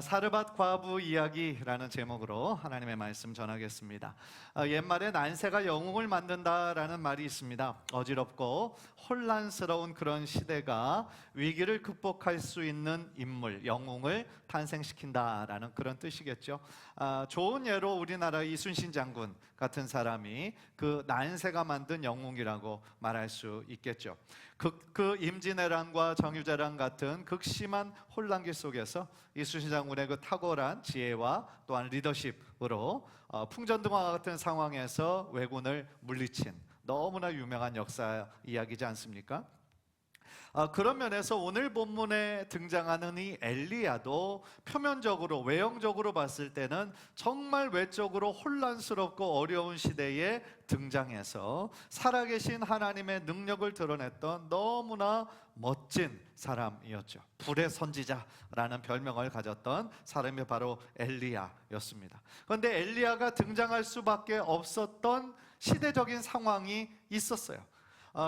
사르밧 과부 이야기라는 제목으로 하나님의 말씀 전하겠습니다. 옛말에 난세가 영웅을 만든다라는 말이 있습니다. 어지럽고 혼란스러운 그런 시대가 위기를 극복할 수 있는 인물, 영웅을 탄생시킨다라는 그런 뜻이겠죠. 좋은 예로 우리나라 이순신 장군 같은 사람이 그 난세가 만든 영웅이라고 말할 수 있겠죠. 그 임진왜란과 정유재란 같은 극심한 혼란기 속에서 이순신 장군의 그 탁월한 지혜와 또한 리더십으로 풍전등화 같은 상황에서 왜군을 물리친 너무나 유명한 역사 이야기지 않습니까? 그런 면에서 오늘 본문에 등장하는 이 엘리야도 표면적으로, 외형적으로 봤을 때는 정말 외적으로 혼란스럽고 어려운 시대에 등장해서 살아계신 하나님의 능력을 드러냈던 너무나 멋진 사람이었죠. 불의 선지자라는 별명을 가졌던 사람이 바로 엘리야였습니다. 그런데 엘리야가 등장할 수밖에 없었던 시대적인 상황이 있었어요.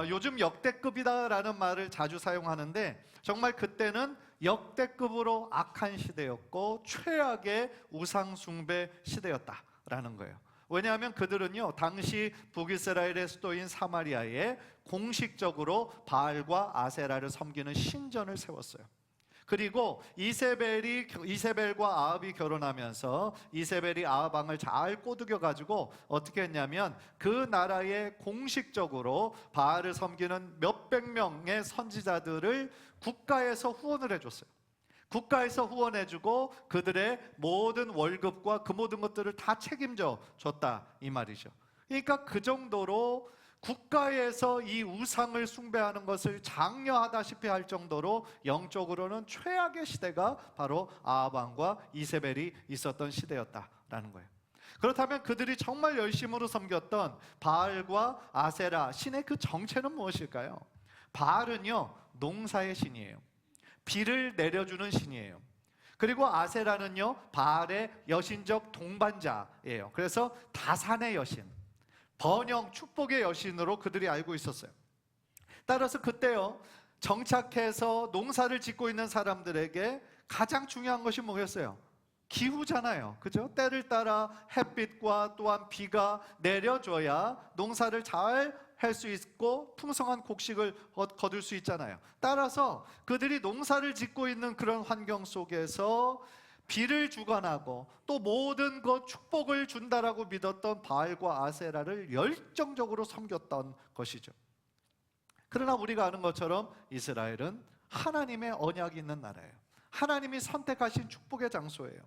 요즘 역대급이다라는 말을 자주 사용하는데 정말 그때는 역대급으로 악한 시대였고 최악의 우상숭배 시대였다라는 거예요. 왜냐하면 그들은요, 당시 북이스라엘의 수도인 사마리아에 공식적으로 바알과 아세라를 섬기는 신전을 세웠어요. 그리고 이세벨과 아합이 결혼하면서 이세벨이 아합 왕을 잘 꼬드겨 가지고 어떻게 했냐면 그 나라에 공식적으로 바알을 섬기는 몇백 명의 선지자들을 국가에서 후원을 해줬어요. 국가에서 후원해주고 그들의 모든 월급과 그 모든 것들을 다 책임져 줬다 이 말이죠. 그러니까 그 정도로 국가에서 이 우상을 숭배하는 것을 장려하다시피 할 정도로 영적으로는 최악의 시대가 바로 아합 왕과 이세벨이 있었던 시대였다라는 거예요. 그렇다면 그들이 정말 열심으로 섬겼던 바알과 아세라 신의 그 정체는 무엇일까요? 바알은요, 농사의 신이에요. 비를 내려주는 신이에요. 그리고 아세라는요, 바알의 여신적 동반자예요. 그래서 다산의 여신, 번영, 축복의 여신으로 그들이 알고 있었어요. 따라서 그때요, 정착해서 농사를 짓고 있는 사람들에게 가장 중요한 것이 뭐였어요? 기후잖아요. 그죠? 때를 따라 햇빛과 또한 비가 내려줘야 농사를 잘 할 수 있고 풍성한 곡식을 거둘 수 있잖아요. 따라서 그들이 농사를 짓고 있는 그런 환경 속에서 비를 주관하고 또 모든 것 축복을 준다라고 믿었던 바알과 아세라를 열정적으로 섬겼던 것이죠. 그러나 우리가 아는 것처럼 이스라엘은 하나님의 언약이 있는 나라예요. 하나님이 선택하신 축복의 장소예요.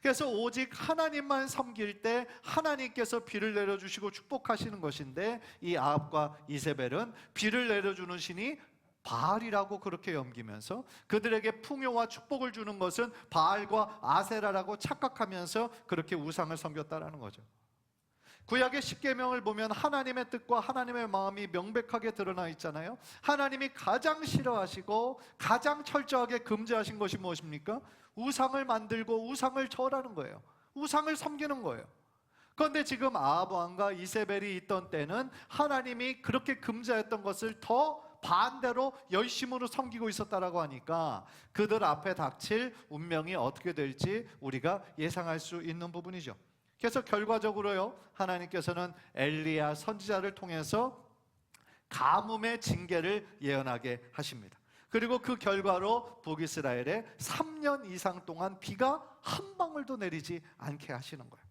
그래서 오직 하나님만 섬길 때 하나님께서 비를 내려주시고 축복하시는 것인데, 이 아합과 이세벨은 비를 내려주는 신이 바알이라고 그렇게 여기면서 그들에게 풍요와 축복을 주는 것은 바알과 아세라라고 착각하면서 그렇게 우상을 섬겼다라는 거죠. 구약의 십계명을 보면 하나님의 뜻과 하나님의 마음이 명백하게 드러나 있잖아요. 하나님이 가장 싫어하시고 가장 철저하게 금지하신 것이 무엇입니까? 우상을 만들고 우상을 절하는 거예요. 우상을 섬기는 거예요. 그런데 지금 아합 왕과 이세벨이 있던 때는 하나님이 그렇게 금지했던 것을 더 반대로 열심으로 섬기고 있었다라고 하니까 그들 앞에 닥칠 운명이 어떻게 될지 우리가 예상할 수 있는 부분이죠. 그래서 결과적으로요, 하나님께서는 엘리야 선지자를 통해서 가뭄의 징계를 예언하게 하십니다. 그리고 그 결과로 북이스라엘에 3년 이상 동안 비가 한 방울도 내리지 않게 하시는 거예요.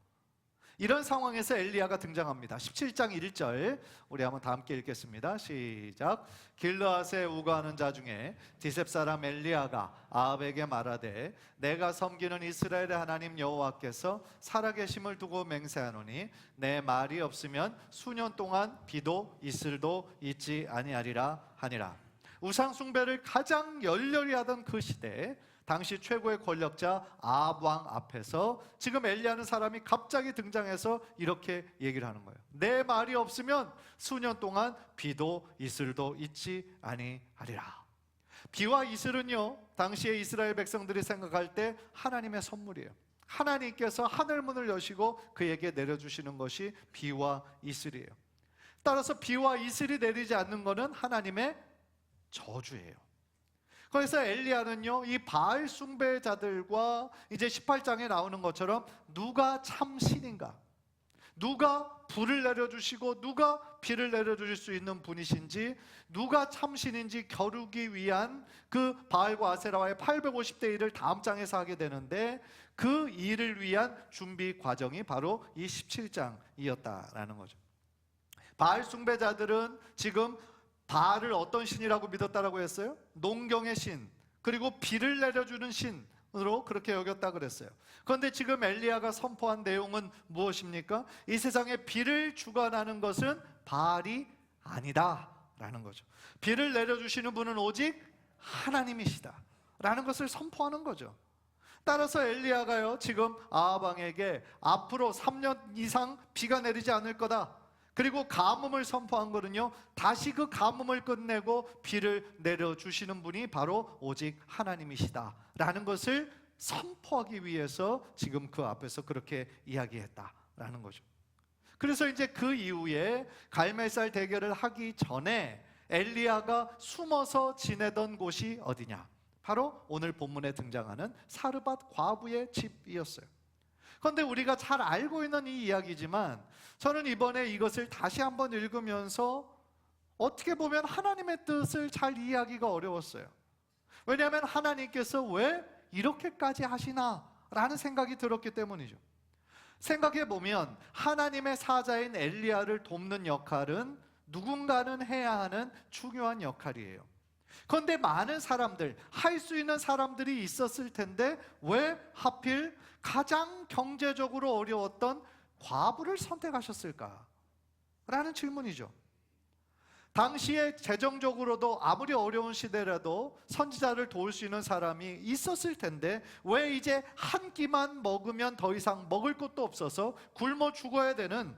이런 상황에서 엘리야가 등장합니다. 17장 1절 우리 한번 다 함께 읽겠습니다. 시작. 길르앗에 우거하는 자 중에 디셉 사람 엘리야가 아합에게 말하되 내가 섬기는 이스라엘의 하나님 여호와께서 살아계심을 두고 맹세하노니 내 말이 없으면 수년 동안 비도 이슬도 있지 아니하리라 하니라. 우상 숭배를 가장 열렬히 하던 그 시대에 당시 최고의 권력자 아합 왕 앞에서 지금 엘리야는 사람이 갑자기 등장해서 이렇게 얘기를 하는 거예요. 내 말이 없으면 수년 동안 비도 이슬도 있지 아니하리라. 비와 이슬은요, 당시에 이스라엘 백성들이 생각할 때 하나님의 선물이에요. 하나님께서 하늘문을 여시고 그에게 내려주시는 것이 비와 이슬이에요. 따라서 비와 이슬이 내리지 않는 것은 하나님의 저주예요. 그래서 엘리야는요, 이 바알 숭배자들과 이제 18장에 나오는 것처럼 누가 참 신인가, 누가 불을 내려주시고 누가 비를 내려주실 수 있는 분이신지, 누가 참신인지 겨루기 위한 그 바알과 아세라와의 850대 1을 다음 장에서 하게 되는데, 그 일을 위한 준비 과정이 바로 이 17장이었다라는 거죠. 바알 숭배자들은 지금 바알을 어떤 신이라고 믿었다라고 했어요? 농경의 신, 그리고 비를 내려주는 신으로 그렇게 여겼다 그랬어요. 그런데 지금 엘리야가 선포한 내용은 무엇입니까? 이 세상에 비를 주관하는 것은 바알이 아니다 라는 거죠. 비를 내려주시는 분은 오직 하나님이시다 라는 것을 선포하는 거죠. 따라서 엘리야가요, 지금 아합 왕에게 앞으로 3년 이상 비가 내리지 않을 거다, 그리고 가뭄을 선포한 거는요, 다시 그 가뭄을 끝내고 비를 내려주시는 분이 바로 오직 하나님이시다 라는 것을 선포하기 위해서 지금 그 앞에서 그렇게 이야기했다라는 거죠. 그래서 이제 그 이후에 갈멜살 대결을 하기 전에 엘리야가 숨어서 지내던 곳이 어디냐? 바로 오늘 본문에 등장하는 사르밧 과부의 집이었어요. 그런데 우리가 잘 알고 있는 이 이야기지만, 저는 이번에 이것을 다시 한번 읽으면서 어떻게 보면 하나님의 뜻을 잘 이해하기가 어려웠어요. 왜냐하면 하나님께서 왜 이렇게까지 하시나 라는 생각이 들었기 때문이죠. 생각해보면 하나님의 사자인 엘리야를 돕는 역할은 누군가는 해야 하는 중요한 역할이에요. 그런데 많은 사람들, 할 수 있는 사람들이 있었을 텐데 왜 하필 가장 경제적으로 어려웠던 과부를 선택하셨을까? 라는 질문이죠. 당시에 재정적으로도 아무리 어려운 시대라도 선지자를 도울 수 있는 사람이 있었을 텐데 왜 이제 한 끼만 먹으면 더 이상 먹을 것도 없어서 굶어 죽어야 되는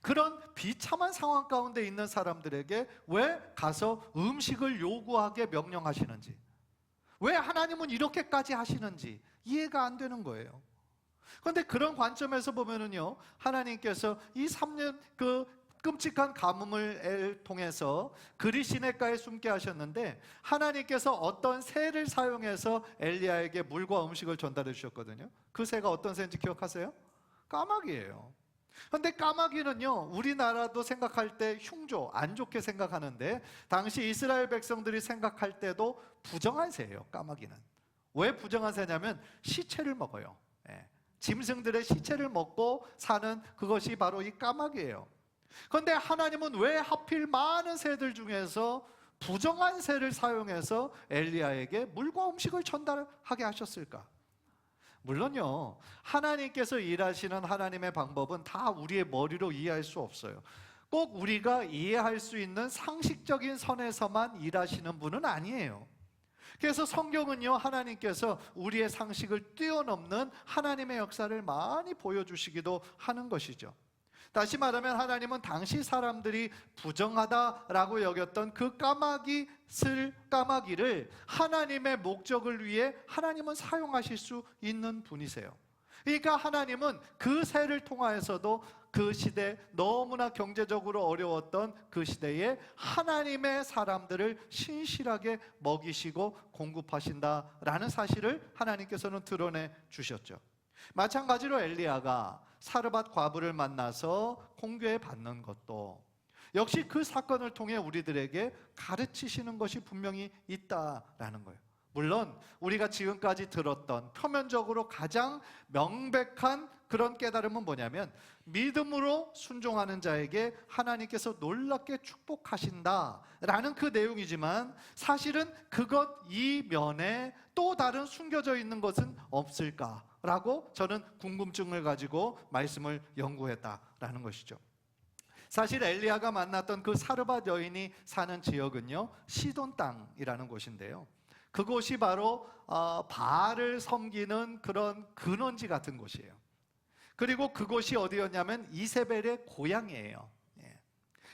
그런 비참한 상황 가운데 있는 사람들에게 왜 가서 음식을 요구하게 명령하시는지, 왜 하나님은 이렇게까지 하시는지 이해가 안 되는 거예요. 그런데 그런 관점에서 보면은요, 하나님께서 이 3년 그 끔찍한 가뭄을 통해서 그리 시냇가에 숨게 하셨는데, 하나님께서 어떤 새를 사용해서 엘리야에게 물과 음식을 전달해 주셨거든요. 그 새가 어떤 새인지 기억하세요? 까마귀예요. 그런데 까마귀는요, 우리나라도 생각할 때 흉조, 안 좋게 생각하는데 당시 이스라엘 백성들이 생각할 때도 부정한 새예요. 까마귀는 왜 부정한 새냐면 시체를 먹어요. 짐승들의 시체를 먹고 사는 그것이 바로 이 까마귀예요. 그런데 하나님은 왜 하필 많은 새들 중에서 부정한 새를 사용해서 엘리야에게 물과 음식을 전달하게 하셨을까? 물론요, 하나님께서 일하시는 하나님의 방법은 다 우리의 머리로 이해할 수 없어요. 꼭 우리가 이해할 수 있는 상식적인 선에서만 일하시는 분은 아니에요. 그래서 성경은요, 하나님께서 우리의 상식을 뛰어넘는 하나님의 역사를 많이 보여주시기도 하는 것이죠. 다시 말하면 하나님은 당시 사람들이 부정하다라고 여겼던 그 까마귀를 하나님의 목적을 위해 하나님은 사용하실 수 있는 분이세요. 그러니까 하나님은 그 새를 통하여서도 그 시대, 너무나 경제적으로 어려웠던 그 시대에 하나님의 사람들을 신실하게 먹이시고 공급하신다라는 사실을 하나님께서는 드러내 주셨죠. 마찬가지로 엘리야가 사르밧 과부를 만나서 공교에 받는 것도 역시 그 사건을 통해 우리들에게 가르치시는 것이 분명히 있다라는 거예요. 물론 우리가 지금까지 들었던 표면적으로 가장 명백한 그런 깨달음은 뭐냐면, 믿음으로 순종하는 자에게 하나님께서 놀랍게 축복하신다라는 그 내용이지만, 사실은 그것 이면에 또 다른 숨겨져 있는 것은 없을까라고 저는 궁금증을 가지고 말씀을 연구했다라는 것이죠. 사실 엘리야가 만났던 그 사르밧 여인이 사는 지역은요, 시돈 땅이라는 곳인데요, 그곳이 바로 바알을 섬기는 그런 근원지 같은 곳이에요. 그리고 그곳이 어디였냐면 이세벨의 고향이에요.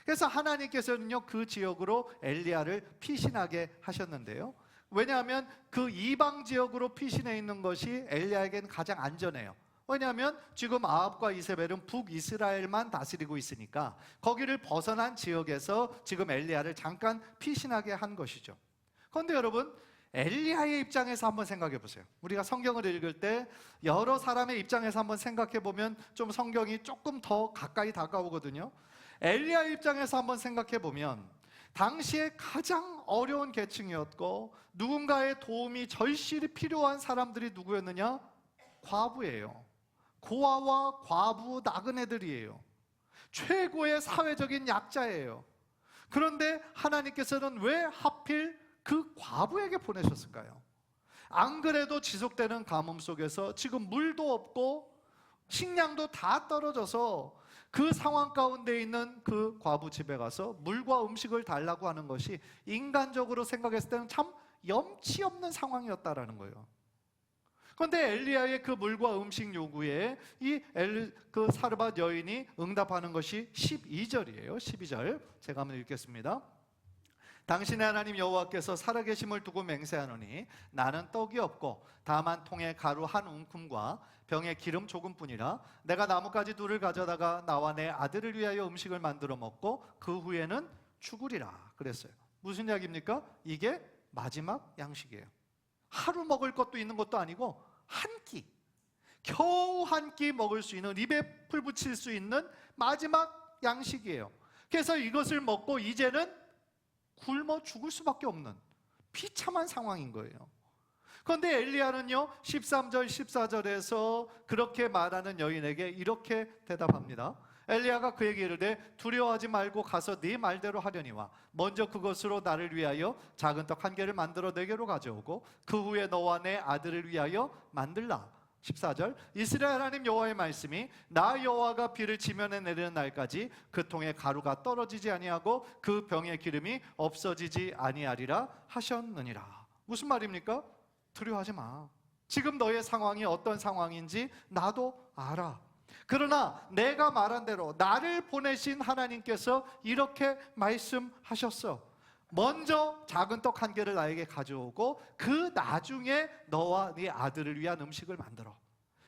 그래서 하나님께서는요, 그 지역으로 엘리야를 피신하게 하셨는데요, 왜냐하면 그 이방 지역으로 피신해 있는 것이 엘리야에게는 가장 안전해요. 왜냐하면 지금 아합과 이세벨은 북이스라엘만 다스리고 있으니까 거기를 벗어난 지역에서 지금 엘리야를 잠깐 피신하게 한 것이죠. 그런데 여러분, 엘리야의 입장에서 한번 생각해 보세요. 우리가 성경을 읽을 때 여러 사람의 입장에서 한번 생각해 보면 좀 성경이 조금 더 가까이 다가오거든요. 엘리야의 입장에서 한번 생각해 보면 당시에 가장 어려운 계층이었고 누군가의 도움이 절실히 필요한 사람들이 누구였느냐? 과부예요. 고아와 과부, 나그네들이에요. 최고의 사회적인 약자예요. 그런데 하나님께서는 왜 하필 그 과부에게 보내셨을까요? 안 그래도 지속되는 가뭄 속에서 지금 물도 없고 식량도 다 떨어져서 그 상황 가운데 있는 그 과부 집에 가서 물과 음식을 달라고 하는 것이 인간적으로 생각했을 때는 참 염치 없는 상황이었다라는 거예요. 그런데 엘리야의 그 물과 음식 요구에 그 사르밧 여인이 응답하는 것이 12절이에요. 12절 제가 한번 읽겠습니다. 당신의 하나님 여호와께서 살아계심을 두고 맹세하노니 나는 떡이 없고 다만 통에 가루 한 움큼과 병에 기름 조금뿐이라 내가 나뭇가지 둘을 가져다가 나와 내 아들을 위하여 음식을 만들어 먹고 그 후에는 죽으리라 그랬어요. 무슨 이야기입니까? 이게 마지막 양식이에요. 하루 먹을 것도 있는 것도 아니고 한 끼, 겨우 한 끼 먹을 수 있는, 입에 풀 붙일 수 있는 마지막 양식이에요. 그래서 이것을 먹고 이제는 굶어 죽을 수밖에 없는 비참한 상황인 거예요. 그런데 엘리야는요 13절 14절에서 그렇게 말하는 여인에게 이렇게 대답합니다. 엘리야가 그에게 이르되 두려워하지 말고 가서 네 말대로 하려니와 먼저 그것으로 나를 위하여 작은 떡 한 개를 만들어 내게로 가져오고 그 후에 너와 내 아들을 위하여 만들라. 14절 이스라엘 하나님 여호와의 말씀이 나 여호와가 비를 지면에 내리는 날까지 그 통에 가루가 떨어지지 아니하고 그 병의 기름이 없어지지 아니하리라 하셨느니라. 무슨 말입니까? 두려워하지 마. 지금 너의 상황이 어떤 상황인지 나도 알아. 그러나 내가 말한 대로 나를 보내신 하나님께서 이렇게 말씀하셨어. 먼저 작은 떡 한 개를 나에게 가져오고 그 나중에 너와 네 아들을 위한 음식을 만들어.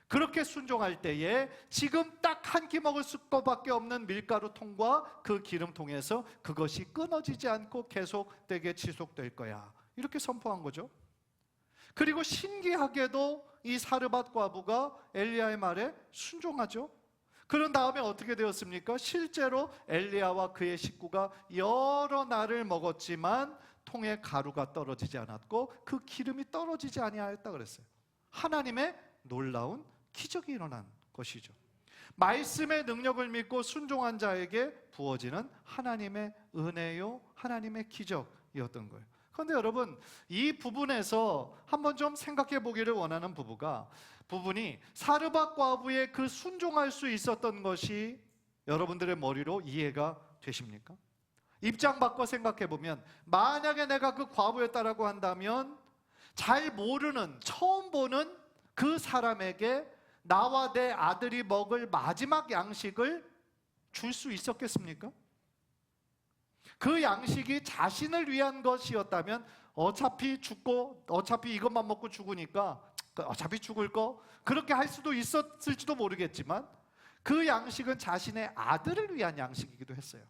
그렇게 순종할 때에 지금 딱 한 끼 먹을 수밖에 없는 밀가루통과 그 기름통에서 그것이 끊어지지 않고 계속되게 지속될 거야. 이렇게 선포한 거죠. 그리고 신기하게도 이 사르밧 과부가 엘리야의 말에 순종하죠. 그런 다음에 어떻게 되었습니까? 실제로 엘리야와 그의 식구가 여러 날을 먹었지만 통에 가루가 떨어지지 않았고 그 기름이 떨어지지 아니하였다 그랬어요. 하나님의 놀라운 기적이 일어난 것이죠. 말씀의 능력을 믿고 순종한 자에게 부어지는 하나님의 은혜요, 하나님의 기적이었던 거예요. 그런데 여러분, 이 부분에서 한번 좀 생각해 보기를 원하는 부분이 사르밧 과부의 그 순종할 수 있었던 것이 여러분들의 머리로 이해가 되십니까? 입장 바꿔 생각해 보면 만약에 내가 그 과부였다라고 한다면 잘 모르는, 처음 보는 그 사람에게 나와 내 아들이 먹을 마지막 양식을 줄 수 있었겠습니까? 그 양식이 자신을 위한 것이었다면 어차피 죽고 어차피 이것만 먹고 죽으니까 어차피 죽을 거 그렇게 할 수도 있었을지도 모르겠지만 그 양식은 자신의 아들을 위한 양식이기도 했어요.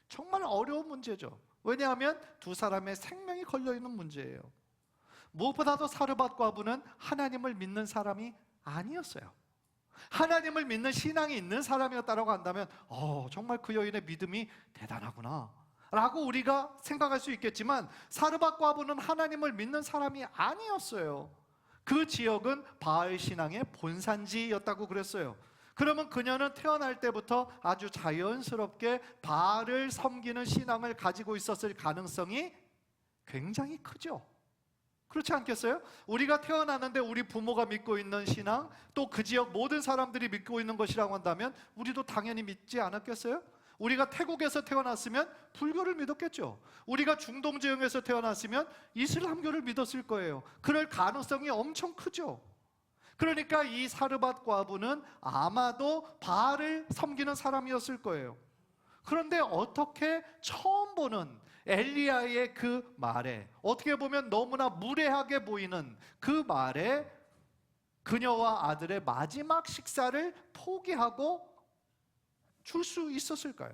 정말 어려운 문제죠. 왜냐하면 두 사람의 생명이 걸려있는 문제예요. 무엇보다도 사르밧 과부는 하나님을 믿는 사람이 아니었어요. 하나님을 믿는 신앙이 있는 사람이었다고 한다면 정말 그 여인의 믿음이 대단하구나 라고 우리가 생각할 수 있겠지만 사르밧 과부는 하나님을 믿는 사람이 아니었어요. 그 지역은 바알 신앙의 본산지였다고 그랬어요. 그러면 그녀는 태어날 때부터 아주 자연스럽게 바알을 섬기는 신앙을 가지고 있었을 가능성이 굉장히 크죠. 그렇지 않겠어요? 우리가 태어나는데 우리 부모가 믿고 있는 신앙, 또 그 지역 모든 사람들이 믿고 있는 것이라고 한다면 우리도 당연히 믿지 않았겠어요? 우리가 태국에서 태어났으면 불교를 믿었겠죠. 우리가 중동 지역에서 태어났으면 이슬람교를 믿었을 거예요. 그럴 가능성이 엄청 크죠. 그러니까 이 사르밧 과부는 아마도 바알을 섬기는 사람이었을 거예요. 그런데 어떻게 처음 보는 엘리야의 그 말에, 어떻게 보면 너무나 무례하게 보이는 그 말에 그녀와 아들의 마지막 식사를 포기하고 줄 수 있었을까요?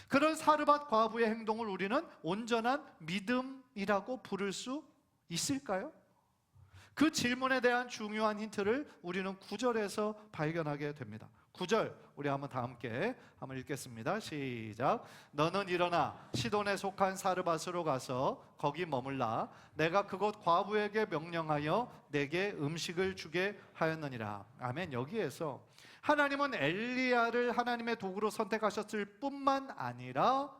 그런 사르밧 과부의 행동을 우리는 온전한 믿음이라고 부를 수 있을까요? 그 질문에 대한 중요한 힌트를 우리는 9절에서 발견하게 됩니다. 9절 우리 한번 다 함께 한번 읽겠습니다. 시작. 너는 일어나 시돈에 속한 사르밧으로 가서 거기 머물라. 내가 그곳 과부에게 명령하여 내게 음식을 주게 하였느니라. 아멘. 여기에서 하나님은 엘리야를 하나님의 도구로 선택하셨을 뿐만 아니라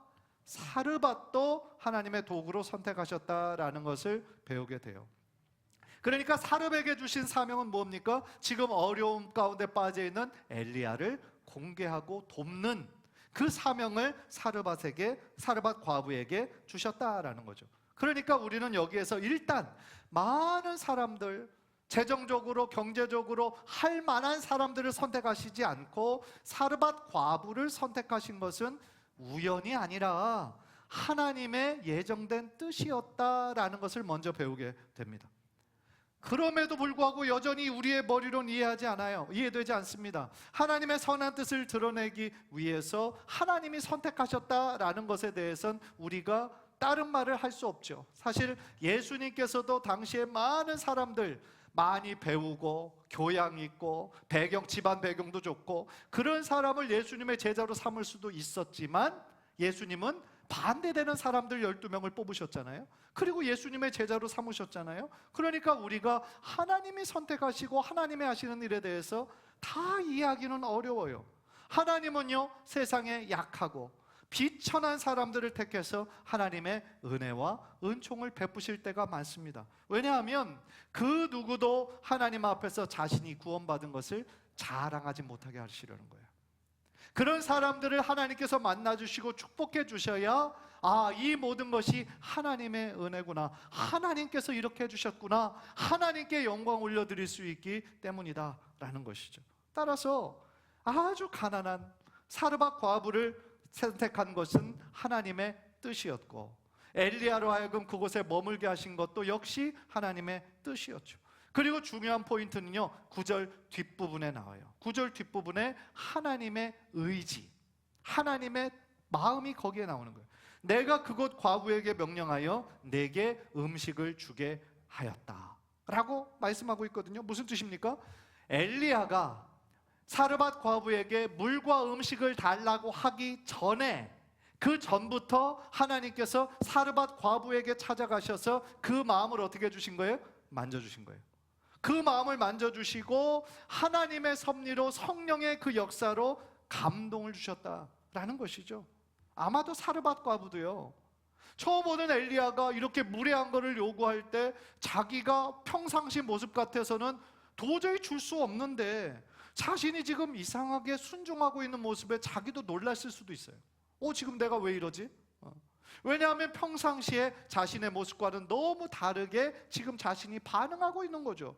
사르밧도 하나님의 도구로 선택하셨다라는 것을 배우게 돼요. 그러니까 사르밧에게 주신 사명은 뭡니까? 지금 어려움 가운데 빠져 있는 엘리야를 공개하고 돕는 그 사명을 사르밧 과부에게 주셨다라는 거죠. 그러니까 우리는 여기에서 일단 많은 사람들, 재정적으로 경제적으로 할 만한 사람들을 선택하시지 않고 사르밧 과부를 선택하신 것은 우연이 아니라 하나님의 예정된 뜻이었다라는 것을 먼저 배우게 됩니다. 그럼에도 불구하고 여전히 우리의 머리로는 이해되지 않습니다. 하나님의 선한 뜻을 드러내기 위해서 하나님이 선택하셨다라는 것에 대해서는 우리가 다른 말을 할 수 없죠. 사실 예수님께서도 당시에 많은 사람들, 많이 배우고 교양 있고 집안 배경도 좋고 그런 사람을 예수님의 제자로 삼을 수도 있었지만 예수님은 반대되는 사람들 12명을 뽑으셨잖아요. 그리고 예수님의 제자로 삼으셨잖아요. 그러니까 우리가 하나님이 선택하시고 하나님이 하시는 일에 대해서 다 이해하기는 어려워요. 하나님은요, 세상에 약하고 비천한 사람들을 택해서 하나님의 은혜와 은총을 베푸실 때가 많습니다. 왜냐하면 그 누구도 하나님 앞에서 자신이 구원받은 것을 자랑하지 못하게 하시려는 거예요. 그런 사람들을 하나님께서 만나주시고 축복해 주셔야 이 모든 것이 하나님의 은혜구나, 하나님께서 이렇게 해주셨구나, 하나님께 영광 올려드릴 수 있기 때문이다 라는 것이죠. 따라서 아주 가난한 사르밧 과부를 선택한 것은 하나님의 뜻이었고 엘리야로 하여금 그곳에 머물게 하신 것도 역시 하나님의 뜻이었죠. 그리고 중요한 포인트는요, 9절 뒷부분에 나와요. 9절 뒷부분에 하나님의 의지, 하나님의 마음이 거기에 나오는 거예요. 내가 그곳 과부에게 명령하여 내게 음식을 주게 하였다 라고 말씀하고 있거든요. 무슨 뜻입니까? 엘리야가 사르밧 과부에게 물과 음식을 달라고 하기 전에, 그 전부터 하나님께서 사르밧 과부에게 찾아가셔서 그 마음을 어떻게 해주신 거예요? 만져주신 거예요. 그 마음을 만져주시고 하나님의 섭리로, 성령의 그 역사로 감동을 주셨다라는 것이죠. 아마도 사르밧 과부도요, 처음 오는 엘리야가 이렇게 무례한 것을 요구할 때 자기가 평상시 모습 같아서는 도저히 줄 수 없는데 자신이 지금 이상하게 순종하고 있는 모습에 자기도 놀랐을 수도 있어요. 지금 내가 왜 이러지? 왜냐하면 평상시에 자신의 모습과는 너무 다르게 지금 자신이 반응하고 있는 거죠.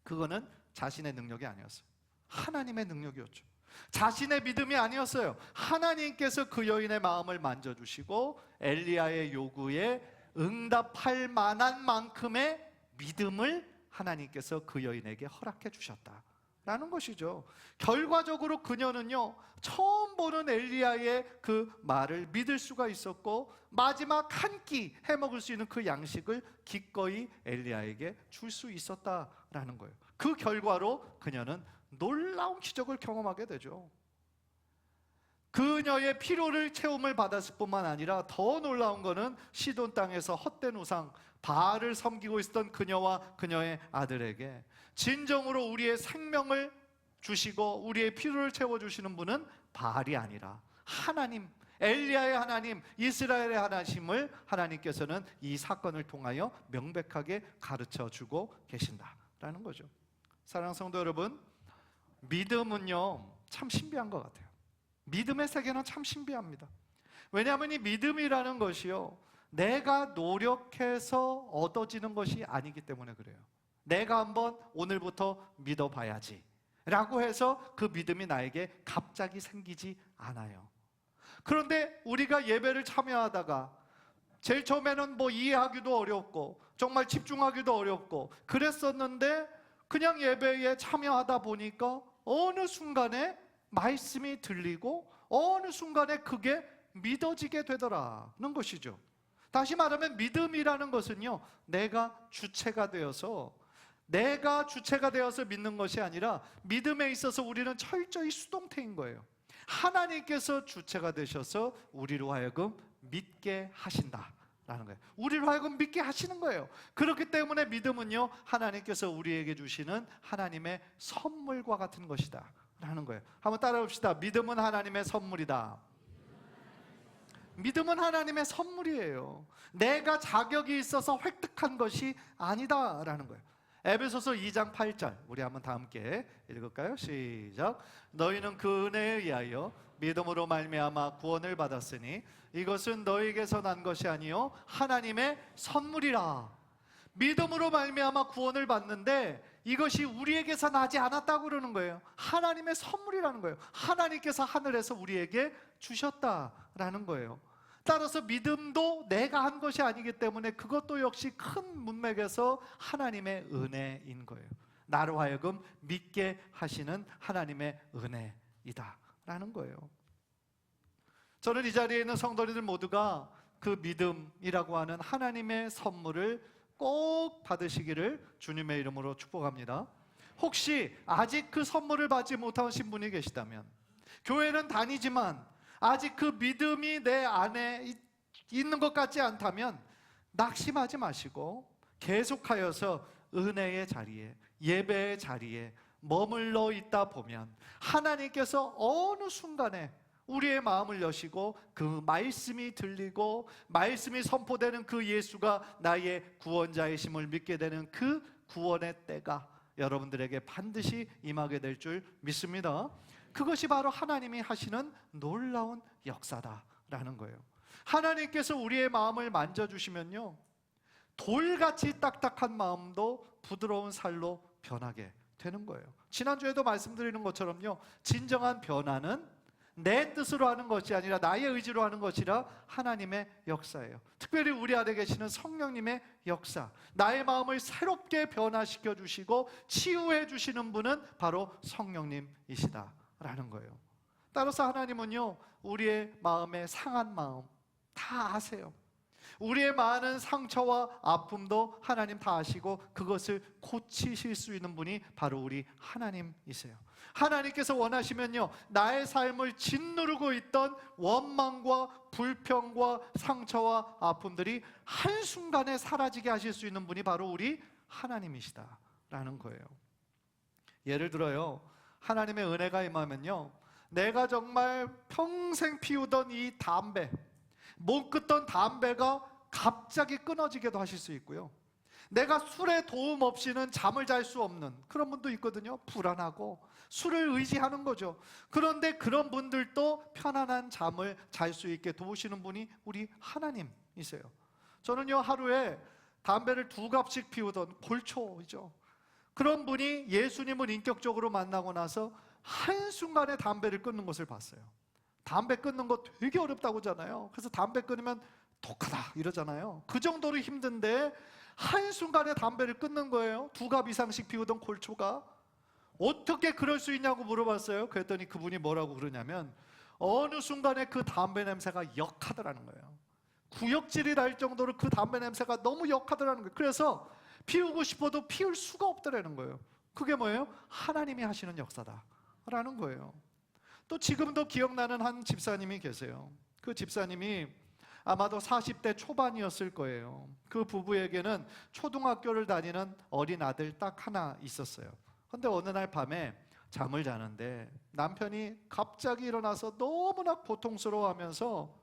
그거는 자신의 능력이 아니었어요. 하나님의 능력이었죠. 자신의 믿음이 아니었어요. 하나님께서 그 여인의 마음을 만져주시고 엘리야의 요구에 응답할 만한 만큼의 믿음을 하나님께서 그 여인에게 허락해 주셨다라는 것이죠. 결과적으로 그녀는요, 처음 보는 엘리야의 그 말을 믿을 수가 있었고 마지막 한 끼 해먹을 수 있는 그 양식을 기꺼이 엘리야에게 줄 수 있었다라는 거예요. 그 결과로 그녀는 놀라운 기적을 경험하게 되죠. 그녀의 필요를 채움을 받았을 뿐만 아니라 더 놀라운 것은 시돈 땅에서 헛된 우상 바알을 섬기고 있었던 그녀와 그녀의 아들에게 진정으로 우리의 생명을 주시고 우리의 필요를 채워주시는 분은 바알이 아니라 하나님, 엘리야의 하나님, 이스라엘의 하나님을 하나님께서는 이 사건을 통하여 명백하게 가르쳐주고 계신다라는 거죠. 사랑하는 성도 여러분, 믿음은요 참 신비한 것 같아요. 믿음의 세계는 참 신비합니다. 왜냐하면 이 믿음이라는 것이요, 내가 노력해서 얻어지는 것이 아니기 때문에 그래요. 내가 한번 오늘부터 믿어봐야지 라고 해서 그 믿음이 나에게 갑자기 생기지 않아요. 그런데 우리가 예배를 참여하다가 제일 처음에는 이해하기도 어렵고 정말 집중하기도 어렵고 그랬었는데 그냥 예배에 참여하다 보니까 어느 순간에 말씀이 들리고 어느 순간에 그게 믿어지게 되더라는 것이죠. 다시 말하면 믿음이라는 것은요, 내가 주체가 되어서 믿는 것이 아니라 믿음에 있어서 우리는 철저히 수동태인 거예요. 하나님께서 주체가 되셔서 우리로 하여금 믿게 하신다라는 거예요. 우리로 하여금 믿게 하시는 거예요. 그렇기 때문에 믿음은요, 하나님께서 우리에게 주시는 하나님의 선물과 같은 것이다 라는 거예요. 한번 따라 봅시다. 믿음은 하나님의 선물이다. 믿음은 하나님의 선물이에요. 내가 자격이 있어서 획득한 것이 아니다라는 거예요. 에베소서 2장 8절 우리 한번 다 함께 읽을까요? 시작. 너희는 그 은혜에 의하여 믿음으로 말미암아 구원을 받았으니 이것은 너희에게서 난 것이 아니요 하나님의 선물이라. 믿음으로 말미암아 구원을 받는데 이것이 우리에게서 나지 않았다고 그러는 거예요. 하나님의 선물이라는 거예요. 하나님께서 하늘에서 우리에게 주셨다라는 거예요. 따라서 믿음도 내가 한 것이 아니기 때문에 그것도 역시 큰 문맥에서 하나님의 은혜인 거예요. 나로 하여금 믿게 하시는 하나님의 은혜이다 라는 거예요. 저는 이 자리에 있는 성도님들 모두가 그 믿음이라고 하는 하나님의 선물을 꼭 받으시기를 주님의 이름으로 축복합니다. 혹시 아직 그 선물을 받지 못하신 분이 계시다면, 교회는 다니지만 아직 그 믿음이 내 안에 있는 것 같지 않다면 낙심하지 마시고 계속하여서 은혜의 자리에, 예배의 자리에 머물러 있다 보면 하나님께서 어느 순간에 우리의 마음을 여시고 그 말씀이 들리고 말씀이 선포되는 그 예수가 나의 구원자이심을 믿게 되는 그 구원의 때가 여러분들에게 반드시 임하게 될 줄 믿습니다. 그것이 바로 하나님이 하시는 놀라운 역사다라는 거예요. 하나님께서 우리의 마음을 만져주시면요, 돌같이 딱딱한 마음도 부드러운 살로 변하게 되는 거예요. 지난주에도 말씀드리는 것처럼요, 진정한 변화는 내 뜻으로 하는 것이 아니라 나의 의지로 하는 것이라 하나님의 역사예요. 특별히 우리 안에 계시는 성령님의 역사, 나의 마음을 새롭게 변화시켜 주시고 치유해 주시는 분은 바로 성령님이시다 라는 거예요. 따라서 하나님은요, 우리의 마음의 상한 마음 다 아세요. 우리의 많은 상처와 아픔도 하나님 다 아시고 그것을 고치실 수 있는 분이 바로 우리 하나님이세요. 하나님께서 원하시면요, 나의 삶을 짓누르고 있던 원망과 불평과 상처와 아픔들이 한순간에 사라지게 하실 수 있는 분이 바로 우리 하나님이시다라는 거예요. 예를 들어요, 하나님의 은혜가 임하면요, 내가 정말 평생 피우던 이 담배, 못 끊던 담배가 갑자기 끊어지게도 하실 수 있고요, 내가 술의 도움 없이는 잠을 잘 수 없는 그런 분도 있거든요. 불안하고 술을 의지하는 거죠. 그런데 그런 분들도 편안한 잠을 잘 수 있게 도우시는 분이 우리 하나님이세요. 저는요, 하루에 담배를 2갑씩 피우던 골초이죠. 그런 분이 예수님을 인격적으로 만나고 나서 한순간에 담배를 끊는 것을 봤어요. 담배 끊는 거 되게 어렵다고 하잖아요. 그래서 담배 끊으면 독하다 이러잖아요. 그 정도로 힘든데 한순간에 담배를 끊는 거예요. 2갑 이상씩 피우던 골초가. 어떻게 그럴 수 있냐고 물어봤어요. 그랬더니 그분이 뭐라고 그러냐면 어느 순간에 그 담배 냄새가 역하더라는 거예요. 구역질이 날 정도로 그 담배 냄새가 너무 역하더라는 거예요. 그래서 피우고 싶어도 피울 수가 없더라는 거예요. 그게 뭐예요? 하나님이 하시는 역사다라는 거예요. 또 지금도 기억나는 한 집사님이 계세요. 그 집사님이 아마도 40대 초반이었을 거예요. 그 부부에게는 초등학교를 다니는 어린 아들 딱 하나 있었어요. 그런데 어느 날 밤에 잠을 자는데 남편이 갑자기 일어나서 너무나 고통스러워하면서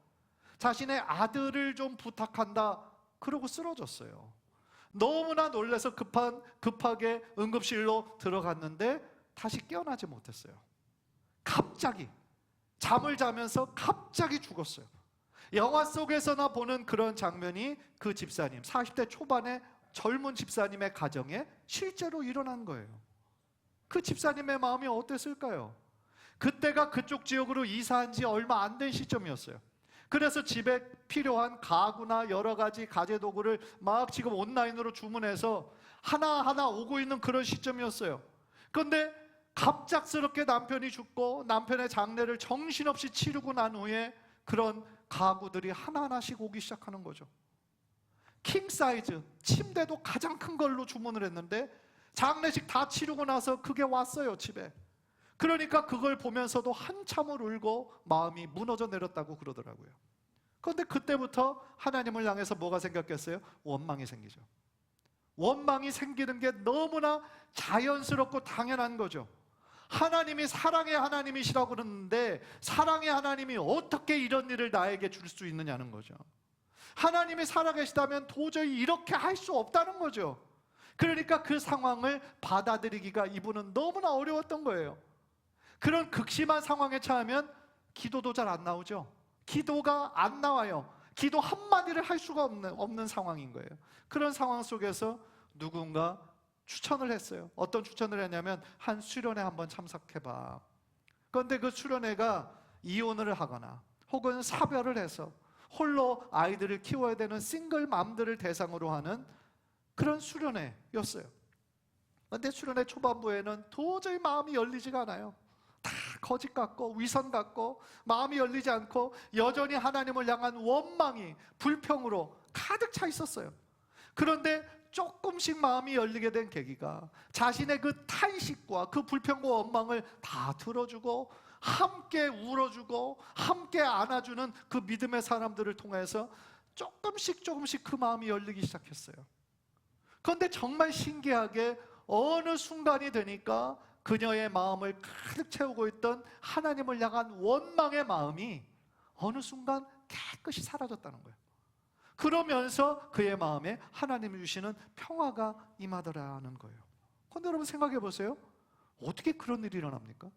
자신의 아들을 좀 부탁한다 그러고 쓰러졌어요. 너무나 놀라서 급하게 응급실로 들어갔는데 다시 깨어나지 못했어요. 갑자기 잠을 자면서 갑자기 죽었어요. 영화 속에서나 보는 그런 장면이 그 집사님 40대 초반의 젊은 집사님의 가정에 실제로 일어난 거예요. 그 집사님의 마음이 어땠을까요? 그때가 그쪽 지역으로 이사한 지 얼마 안 된 시점이었어요. 그래서 집에 필요한 가구나 여러 가지 가재도구를 막 지금 온라인으로 주문해서 하나하나 오고 있는 그런 시점이었어요. 그런데 갑작스럽게 남편이 죽고 남편의 장례를 정신없이 치르고 난 후에 그런 가구들이 하나하나씩 오기 시작하는 거죠. 킹 사이즈 침대도 가장 큰 걸로 주문을 했는데 장례식 다 치르고 나서 그게 왔어요, 집에. 그러니까 그걸 보면서도 한참을 울고 마음이 무너져 내렸다고 그러더라고요. 그런데 그때부터 하나님을 향해서 뭐가 생겼겠어요? 원망이 생기죠. 원망이 생기는 게 너무나 자연스럽고 당연한 거죠. 하나님이 사랑의 하나님이시라고 그러는데 사랑의 하나님이 어떻게 이런 일을 나에게 줄 수 있느냐는 거죠. 하나님이 살아계시다면 도저히 이렇게 할 수 없다는 거죠. 그러니까 그 상황을 받아들이기가 이분은 너무나 어려웠던 거예요. 그런 극심한 상황에 처하면 기도도 잘 안 나오죠. 기도가 안 나와요. 기도 한마디를 할 수가 없는 상황인 거예요. 그런 상황 속에서 누군가 추천을 했어요. 어떤 추천을 했냐면 한 수련회 한번 참석해봐. 그런데 그 수련회가 이혼을 하거나 혹은 사별을 해서 홀로 아이들을 키워야 되는 싱글 맘들을 대상으로 하는 그런 수련회였어요. 그런데 수련회 초반부에는 도저히 마음이 열리지가 않아요. 다 거짓 같고 위선 같고 마음이 열리지 않고 여전히 하나님을 향한 원망이 불평으로 가득 차 있었어요. 그런데 조금씩 마음이 열리게 된 계기가 자신의 그 탄식과 그 불평과 원망을 다 들어주고 함께 울어주고 함께 안아주는 그 믿음의 사람들을 통해서 조금씩 그 마음이 열리기 시작했어요. 그런데 정말 신기하게 어느 순간이 되니까 그녀의 마음을 가득 채우고 있던 하나님을 향한 원망의 마음이 어느 순간 깨끗이 사라졌다는 거예요. 그러면서 그의 마음에 하나님이 주시는 평화가 임하더라는 거예요. 그런데 여러분 생각해 보세요. 어떻게 그런 일이 일어납니까?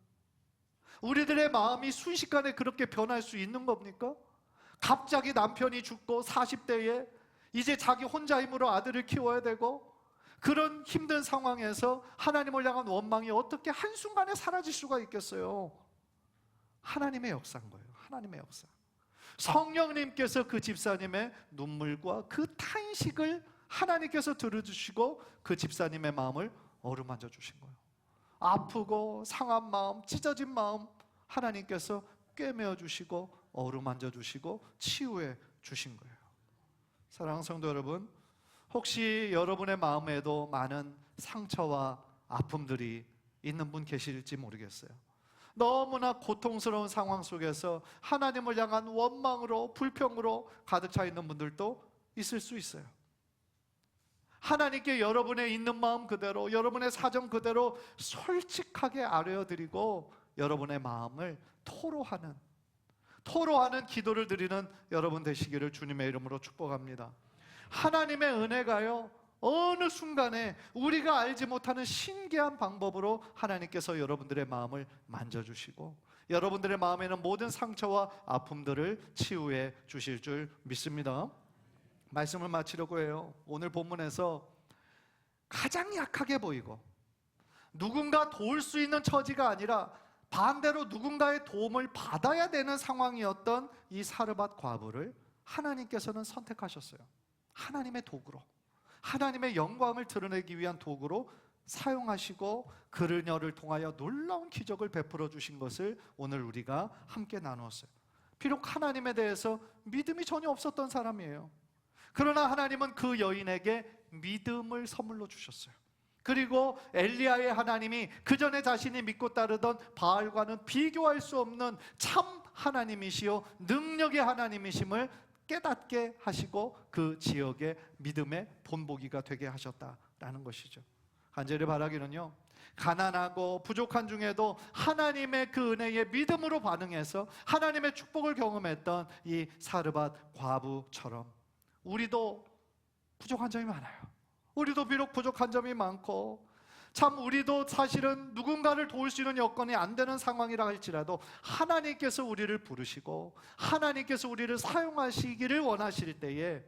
우리들의 마음이 순식간에 그렇게 변할 수 있는 겁니까? 갑자기 남편이 죽고 40대에 이제 자기 혼자 힘으로 아들을 키워야 되고 그런 힘든 상황에서 하나님을 향한 원망이 어떻게 한순간에 사라질 수가 있겠어요? 하나님의 역사인 거예요. 하나님의 역사. 성령님께서 그 집사님의 눈물과 그 탄식을 하나님께서 들어주시고 그 집사님의 마음을 어루만져 주신 거예요. 아프고 상한 마음, 찢어진 마음 하나님께서 꿰매어 주시고 어루만져 주시고 치유해 주신 거예요. 사랑하는 성도 여러분, 혹시 여러분의 마음에도 많은 상처와 아픔들이 있는 분 계실지 모르겠어요. 너무나 고통스러운 상황 속에서 하나님을 향한 원망으로 불평으로 가득 차 있는 분들도 있을 수 있어요. 하나님께 여러분의 있는 마음 그대로, 여러분의 사정 그대로 솔직하게 아뢰어드리고 여러분의 마음을 토로하는 기도를 드리는 여러분 되시기를 주님의 이름으로 축복합니다. 하나님의 은혜가요, 어느 순간에 우리가 알지 못하는 신기한 방법으로 하나님께서 여러분들의 마음을 만져주시고 여러분들의 마음에는 모든 상처와 아픔들을 치유해 주실 줄 믿습니다. 말씀을 마치려고 해요. 오늘 본문에서 가장 약하게 보이고 누군가 도울 수 있는 처지가 아니라 반대로 누군가의 도움을 받아야 되는 상황이었던 이 사르밧 과부를 하나님께서는 선택하셨어요. 하나님의 도구로, 하나님의 영광을 드러내기 위한 도구로 사용하시고 그녀를 통하여 놀라운 기적을 베풀어 주신 것을 오늘 우리가 함께 나누었어요. 비록 하나님에 대해서 믿음이 전혀 없었던 사람이에요. 그러나 하나님은 그 여인에게 믿음을 선물로 주셨어요. 그리고 엘리야의 하나님이 그전에 자신이 믿고 따르던 바알과는 비교할 수 없는 참 하나님이시요 능력의 하나님이심을 깨닫게 하시고 그 지역의 믿음의 본보기가 되게 하셨다라는 것이죠. 간절히 바라기는요, 가난하고 부족한 중에도 하나님의 그 은혜에 믿음으로 반응해서 하나님의 축복을 경험했던 이 사르밧 과부처럼 우리도 부족한 점이 많아요. 우리도 비록 부족한 점이 많고 참 우리도 사실은 누군가를 도울 수 있는 여건이 안 되는 상황이라 할지라도 하나님께서 우리를 부르시고 하나님께서 우리를 사용하시기를 원하실 때에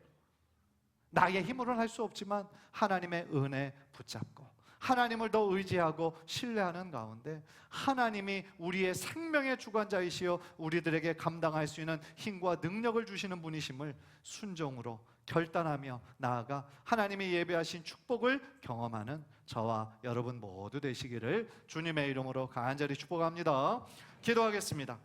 나의 힘으로는 할 수 없지만 하나님의 은혜 붙잡고 하나님을 더 의지하고 신뢰하는 가운데 하나님이 우리의 생명의 주관자이시여 우리들에게 감당할 수 있는 힘과 능력을 주시는 분이심을 순종으로 결단하며 나아가 하나님이 예배하신 축복을 경험하는 저와 여러분 모두 되시기를 주님의 이름으로 간절히 축복합니다. 기도하겠습니다.